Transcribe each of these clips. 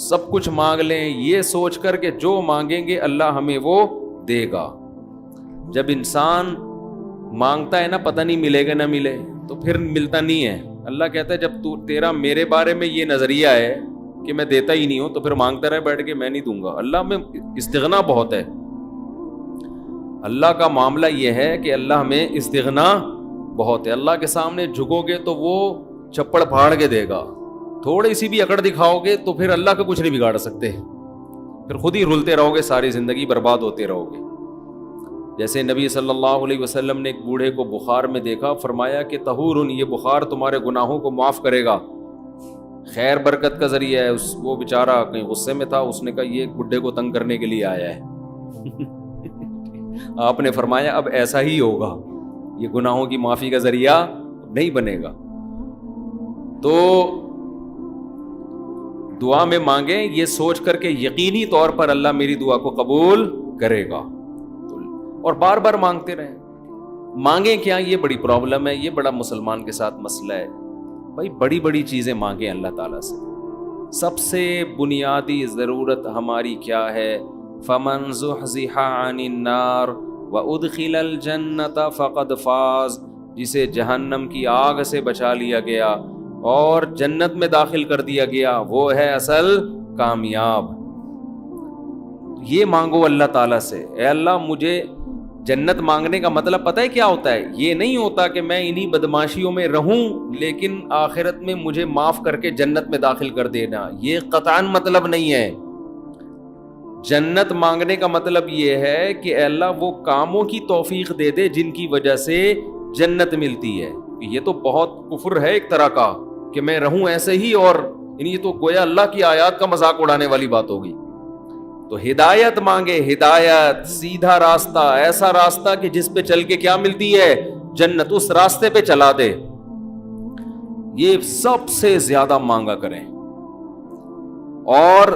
سب کچھ مانگ لیں یہ سوچ کر کہ جو مانگیں گے اللہ ہمیں وہ دے گا. جب انسان مانگتا ہے نا پتہ نہیں ملے گا نہ ملے تو پھر ملتا نہیں ہے. اللہ کہتا ہے جب تیرا میرے بارے میں یہ نظریہ ہے کہ میں دیتا ہی نہیں ہوں تو پھر مانگتا رہے بیٹھ کے, میں نہیں دوں گا. اللہ میں استغنا بہت ہے. اللہ کا معاملہ یہ ہے کہ اللہ میں استغنا بہت ہے. اللہ کے سامنے جھکو گے تو وہ چپڑ پھاڑ کے دے گا. تھوڑی سی بھی اکڑ دکھاؤ گے تو پھر اللہ کا کچھ نہیں بگاڑ سکتے, پھر خود ہی رلتے رہو گے, ساری زندگی برباد ہوتے رہو گے. جیسے نبی صلی اللہ علیہ وسلم نے ایک بوڑھے کو بخار میں دیکھا, فرمایا کہ طہور, یہ بخار تمہارے گناہوں کو معاف کرے گا, خیر برکت کا ذریعہ ہے. وہ بیچارہ کہیں غصے میں تھا, اس نے کہا یہ ایک بڈھے کو تنگ کرنے کے لیے آیا ہے. آپ نے فرمایا اب ایسا ہی ہوگا, یہ گناہوں کی معافی کا ذریعہ نہیں بنے گا. تو دعا میں مانگیں یہ سوچ کر کے یقینی طور پر اللہ میری دعا کو قبول کرے گا, اور بار بار مانگتے رہیں. مانگیں کیا, یہ بڑی پرابلم ہے, یہ بڑا مسلمان کے ساتھ مسئلہ ہے. بھائی بڑی بڑی چیزیں مانگیں اللہ تعالیٰ سے. سب سے بنیادی ضرورت ہماری کیا ہے؟ فَمَنْ زُحْزِحَ عَنِ النَّارِ وَأُدْخِلَ الْجَنَّةَ فَقَدْ فَازَ, جسے جہنم کی آگ سے بچا لیا گیا اور جنت میں داخل کر دیا گیا, وہ ہے اصل کامیاب. یہ مانگو اللہ تعالیٰ سے, اے اللہ مجھے جنت. مانگنے کا مطلب پتہ ہے کیا ہوتا ہے؟ یہ نہیں ہوتا کہ میں انہی بدماشیوں میں رہوں لیکن آخرت میں مجھے معاف کر کے جنت میں داخل کر دینا, یہ قطعاً مطلب نہیں ہے. جنت مانگنے کا مطلب یہ ہے کہ اے اللہ وہ کاموں کی توفیق دے دے جن کی وجہ سے جنت ملتی ہے. یہ تو بہت کفر ہے ایک طرح کا کہ میں رہوں ایسے ہی, اور یہ تو گویا اللہ کی آیات کا مذاق اڑانے والی بات ہوگی. تو ہدایت مانگے, ہدایت, سیدھا راستہ, ایسا راستہ کہ جس پہ چل کے کیا ملتی ہے؟ جنت. اس راستے پہ چلا دے. یہ سب سے زیادہ مانگا کریں. اور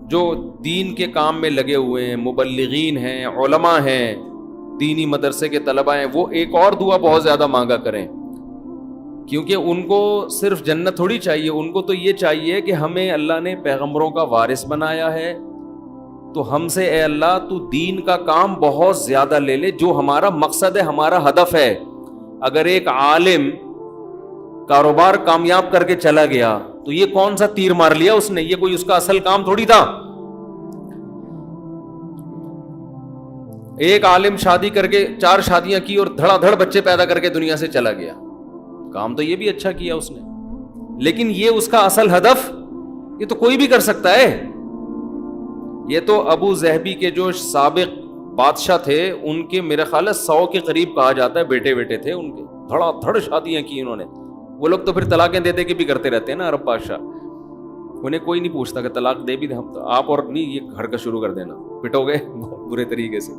جو دین کے کام میں لگے ہوئے ہیں, مبلغین ہیں, علماء ہیں, دینی مدرسے کے طلباء ہیں, وہ ایک اور دعا بہت زیادہ مانگا کریں, کیونکہ ان کو صرف جنت تھوڑی چاہیے, ان کو تو یہ چاہیے کہ ہمیں اللہ نے پیغمبروں کا وارث بنایا ہے, تو ہم سے اے اللہ تو دین کا کام بہت زیادہ لے لے, جو ہمارا مقصد ہے, ہمارا ہدف ہے. اگر ایک عالم کاروبار کامیاب کر کے چلا گیا تو یہ کون سا تیر مار لیا اس نے, یہ کوئی اس کا اصل کام تھوڑی تھا. ایک عالم شادی کر کے 4 شادیاں کی اور دھڑا دھڑ بچے پیدا کر کے دنیا سے چلا گیا, کام تو یہ بھی اچھا کیا اس نے, لیکن یہ اس کا اصل ہدف, یہ تو کوئی بھی کر سکتا ہے. یہ تو ابو ظہبی کے جو سابق بادشاہ تھے ان کے میرے خیال ہے 100 کے قریب کہا جاتا ہے بیٹے تھے ان کے, دھڑا دھڑ شادیاں کی انہوں نے. وہ لوگ تو پھر طلاقیں دے دے کے بھی کرتے رہتے ہیں نا عرب بادشاہ, انہیں کوئی نہیں پوچھتا کہ طلاق دے بھی دیں ہم, آپ اور نہیں یہ گھر کا شروع کر دینا, پٹو گے برے طریقے سے.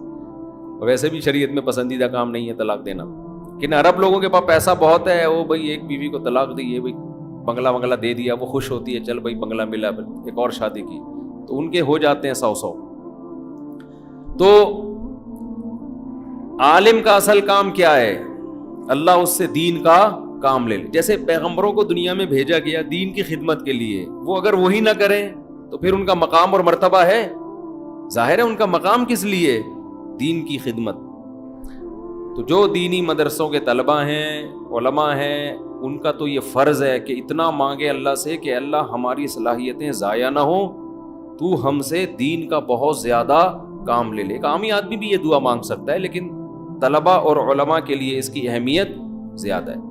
ویسے بھی شریعت میں پسندیدہ کام نہیں ہے طلاق دینا, لیکن عرب لوگوں کے پاس پیسہ بہت ہے, وہ بھائی ایک بیوی کو طلاق دی, یہ بھائی بنگلہ دے دیا, وہ خوش ہوتی ہے, چل بھائی بنگلہ ملا, ایک اور شادی کی, تو ان کے ہو جاتے ہیں 100. تو عالم کا اصل کام کیا ہے؟ اللہ اس سے دین کا کام لے لے. جیسے پیغمبروں کو دنیا میں بھیجا گیا دین کی خدمت کے لیے, وہ اگر وہی نہ کریں تو پھر ان کا مقام اور مرتبہ ہے, ظاہر ہے ان کا مقام کس لیے؟ دین کی خدمت. تو جو دینی مدرسوں کے طلباء ہیں, علماء ہیں, ان کا تو یہ فرض ہے کہ اتنا مانگے اللہ سے کہ اللہ ہماری صلاحیتیں ضائع نہ ہوں, تو ہم سے دین کا بہت زیادہ کام لے لے. ایک عامی آدمی بھی یہ دعا مانگ سکتا ہے, لیکن طلباء اور علماء کے لیے اس کی اہمیت زیادہ ہے.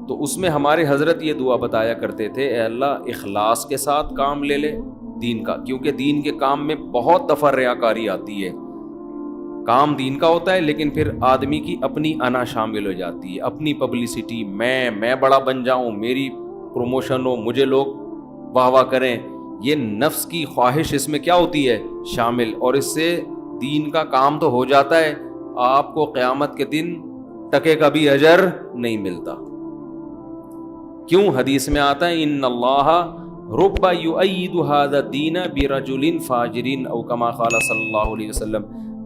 تو اس میں ہمارے حضرت یہ دعا بتایا کرتے تھے, اے اللہ اخلاص کے ساتھ کام لے لے دین کا, کیونکہ دین کے کام میں بہت دفعہ ریاکاری آتی ہے. کام دین کا ہوتا ہے لیکن پھر آدمی کی اپنی انا شامل ہو جاتی ہے, اپنی پبلسٹی, میں بڑا بن جاؤں, میری پروموشن ہو, مجھے لوگ واہ واہ کریں, یہ نفس کی خواہش اس میں کیا ہوتی ہے شامل, اور اس سے دین کا کام تو ہو جاتا ہے, آپ کو قیامت کے دن ٹکے کا بھی اجر نہیں ملتا. کیوں؟ حدیث میں آتا ہے ان اللہ رب یؤید ھذا الدین برجل فاجر او کما قال صلی اللہ علیہ وسلم,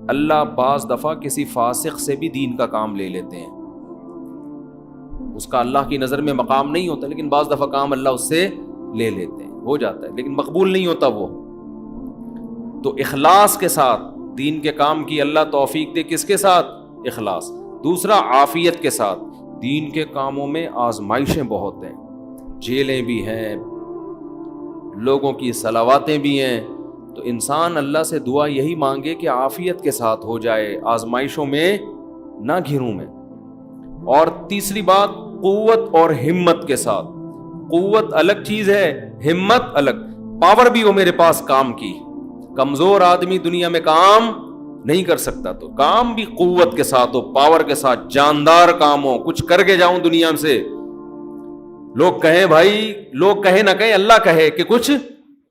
اللہ بعض دفعہ کسی فاسق سے بھی دین کا کام لے لیتے ہیں. اس کا اللہ کی نظر میں مقام نہیں ہوتا, لیکن بعض دفعہ کام اللہ اس سے لے لیتے ہیں, ہو جاتا ہے, لیکن مقبول نہیں ہوتا وہ. تو اخلاص کے ساتھ دین کے کام کی اللہ توفیق دے. کس کے ساتھ؟ اخلاص. دوسرا عافیت کے ساتھ. دین کے کاموں میں آزمائشیں بہت ہیں, جیلیں بھی ہیں, لوگوں کی صلواتیں بھی ہیں, تو انسان اللہ سے دعا یہی مانگے کہ عافیت کے ساتھ ہو جائے, آزمائشوں میں نہ گھروں میں. اور تیسری بات, قوت اور ہمت کے ساتھ. قوت الگ چیز ہے, ہمت الگ. پاور بھی ہو میرے پاس کام کی, کمزور آدمی دنیا میں کام نہیں کر سکتا, تو کام بھی قوت کے ساتھ ہو, پاور کے ساتھ, جاندار کام ہو, کچھ کر کے جاؤں دنیا سے. لوگ کہیں بھائی, لوگ کہیں نہ کہیں, اللہ کہے کہ کچھ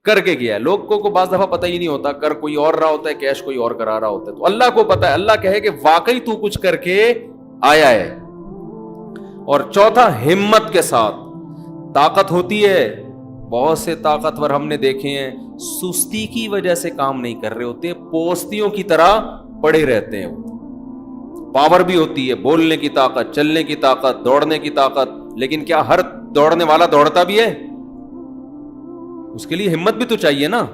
کر کے گیا. لوگوں کو بعض دفعہ پتہ ہی نہیں ہوتا, کر کوئی اور رہا ہوتا ہے, کیش کوئی اور کرا رہا ہوتا ہے, تو اللہ کو پتہ ہے. اللہ کہے کہ واقعی تو کچھ کر کے آیا ہے. اور چوتھا, ہمت کے ساتھ. طاقت ہوتی ہے, بہت سے طاقتور ہم نے دیکھے ہیں سستی کی وجہ سے کام نہیں کر رہے ہوتے, پوستیوں کی طرح پڑے رہتے ہیں. پاور بھی ہوتی ہے, بولنے کی طاقت, چلنے کی طاقت, دوڑنے کی طاقت, لیکن کیا ہر دوڑنے والا دوڑتا بھی ہے؟ اس کے لیے ہمت بھی تو چاہیے نا.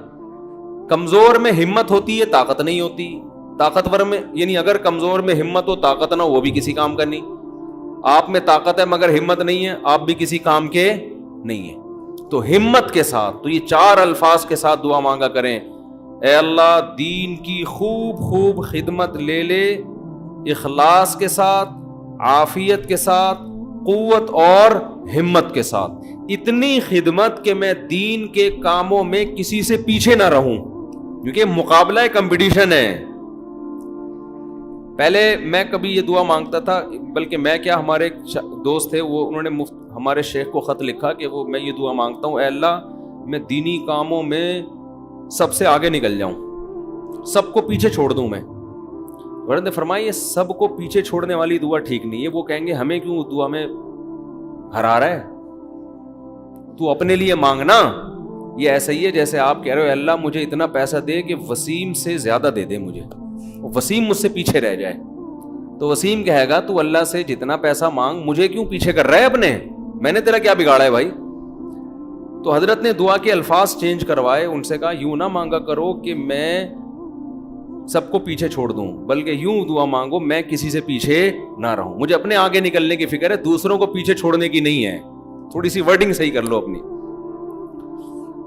کمزور میں ہمت ہوتی ہے, طاقت نہیں ہوتی. طاقتور میں, یعنی اگر کمزور میں ہمت ہو, طاقت نہ ہو, وہ بھی کسی کام کا نہیں. آپ میں طاقت ہے مگر ہمت نہیں ہے, آپ بھی کسی کام کے نہیں ہیں. تو ہمت کے ساتھ, تو یہ 4 الفاظ کے ساتھ دعا مانگا کریں. اے اللہ دین کی خوب خوب خدمت لے لے, اخلاص کے ساتھ, عافیت کے ساتھ, قوت اور ہمت کے ساتھ. اتنی خدمت کہ میں دین کے کاموں میں کسی سے پیچھے نہ رہوں, کیونکہ مقابلہ کمپٹیشن ہے. پہلے میں کبھی یہ دعا مانگتا تھا, بلکہ میں کیا, ہمارے ایک دوست تھے, وہ انہوں نے ہمارے شیخ کو خط لکھا کہ میں یہ دعا مانگتا ہوں, اے اللہ میں دینی کاموں میں سب سے آگے نکل جاؤں, سب کو پیچھے چھوڑ دوں. میں نے فرمایا یہ سب کو پیچھے چھوڑنے والی دعا ٹھیک نہیں ہے. وہ کہیں گے ہمیں کیوں دعا میں ہرا رہا ہے, تو اپنے لیے مانگنا. یہ ایسا ہی ہے جیسے آپ کہہ رہے ہو اللہ مجھے اتنا پیسہ دے کہ وسیم سے زیادہ دے دے مجھے, وسیم مجھ سے پیچھے رہ جائے. تو وسیم کہے گا تو اللہ سے جتنا پیسہ مانگ, مجھے کیوں پیچھے کر رہا ہے اپنے, میں نے تیرا کیا بگاڑا ہے بھائی. تو حضرت نے دعا کے الفاظ چینج کروائے, ان سے کہا یوں نہ مانگا کرو کہ میں سب کو پیچھے چھوڑ دوں, بلکہ یوں دعا مانگو میں کسی سے پیچھے نہ رہوں, مجھے اپنے آگے نکلنے کی فکر ہے, دوسروں کو پیچھے چھوڑنے کی نہیں ہے. تھوڑی سی ورڈنگ صحیح کر لو اپنی.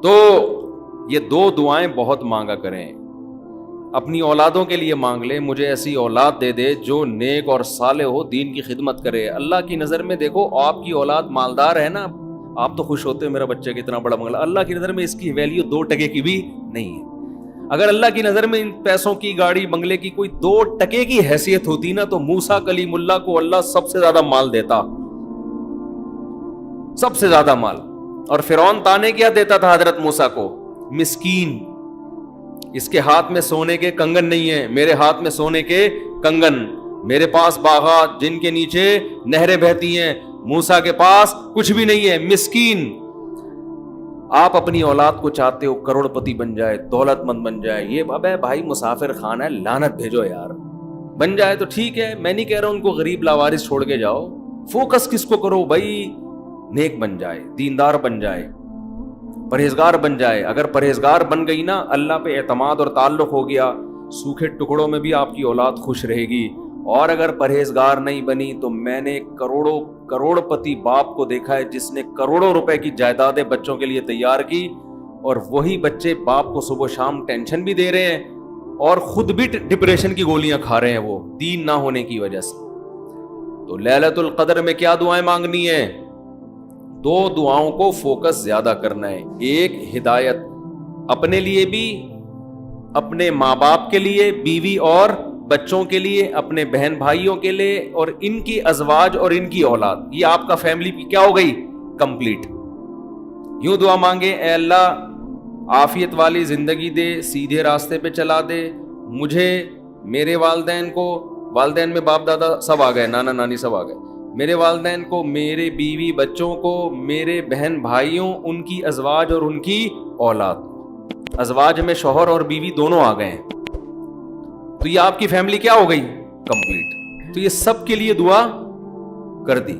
تو یہ 2 دعائیں بہت مانگا کریں. اپنی اولادوں کے لیے مانگ لیں, مجھے ایسی اولاد دے دے جو نیک اور صالح ہو, دین کی خدمت کرے. اللہ کی نظر میں دیکھو, آپ کی اولاد مالدار ہے نا, آپ تو خوش ہوتے ہو میرا بچہ کتنا بڑا بنگلہ. اللہ کی نظر میں اس کی ویلیو 2 ٹکے کی بھی نہیں ہے. اگر اللہ کی نظر میں ان پیسوں کی, گاڑی بنگلے کی کوئی 2 ٹکے کی حیثیت ہوتی نا, تو موسیٰ کلیم اللہ کو اللہ سب سے زیادہ مال دیتا, سب سے زیادہ مال. اور فرعون تانے کیا دیتا تھا حضرت موسیٰ کو, مسکین, اس کے ہاتھ میں سونے کے کنگن نہیں ہیں, میرے ہاتھ میں سونے کے کنگن, میرے پاس باغات جن کے نیچے نہریں بہتی ہیں, موسیٰ کے پاس کچھ بھی نہیں ہے, مسکین. آپ اپنی اولاد کو چاہتے ہو کروڑ پتی بن جائے, دولت مند بن جائے, یہ ابے بھائی مسافر خانہ ہے, لعنت بھیجو یار. بن جائے تو ٹھیک ہے, میں نہیں کہہ رہا ان کو غریب لاوارث چھوڑ کے جاؤ, فوکس کس کو کرو بھائی, نیک بن جائے, دیندار بن جائے, پرہیزگار بن جائے. اگر پرہیزگار بن گئی نا, اللہ پہ اعتماد اور تعلق ہو گیا, سوکھے ٹکڑوں میں بھی آپ کی اولاد خوش رہے گی. اور اگر پرہیزگار نہیں بنی تو میں نے کروڑ پتی باپ کو دیکھا ہے جس نے کروڑوں روپے کی جائیدادیں بچوں کے لیے تیار کی, اور وہی بچے باپ کو صبح شام ٹینشن بھی دے رہے ہیں اور خود بھی ڈپریشن کی گولیاں کھا رہے ہیں, وہ دین نہ ہونے کی وجہ سے. تو لیلۃ القدر میں کیا دعائیں مانگنی ہے؟ 2 دعاؤں کو فوکس زیادہ کرنا ہے. ایک ہدایت, اپنے لیے بھی, اپنے ماں باپ کے لیے, بیوی اور بچوں کے لیے, اپنے بہن بھائیوں کے لیے, اور ان کی ازواج اور ان کی اولاد. یہ آپ کا فیملی کیا ہو گئی؟ کمپلیٹ. یوں دعا مانگے, اے اللہ عافیت والی زندگی دے, سیدھے راستے پہ چلا دے مجھے, میرے والدین کو, والدین میں باپ دادا سب آ گئے, نانا نانی سب آ گئے, میرے والدین کو, میرے بیوی بچوں کو, میرے بہن بھائیوں, ان کی ازواج اور ان کی اولاد. ازواج میں شوہر اور بیوی دونوں آ گئے ہیں, تو یہ آپ کی فیملی کیا ہو گئی؟ کمپلیٹ. تو یہ سب کے لیے دعا کر دی.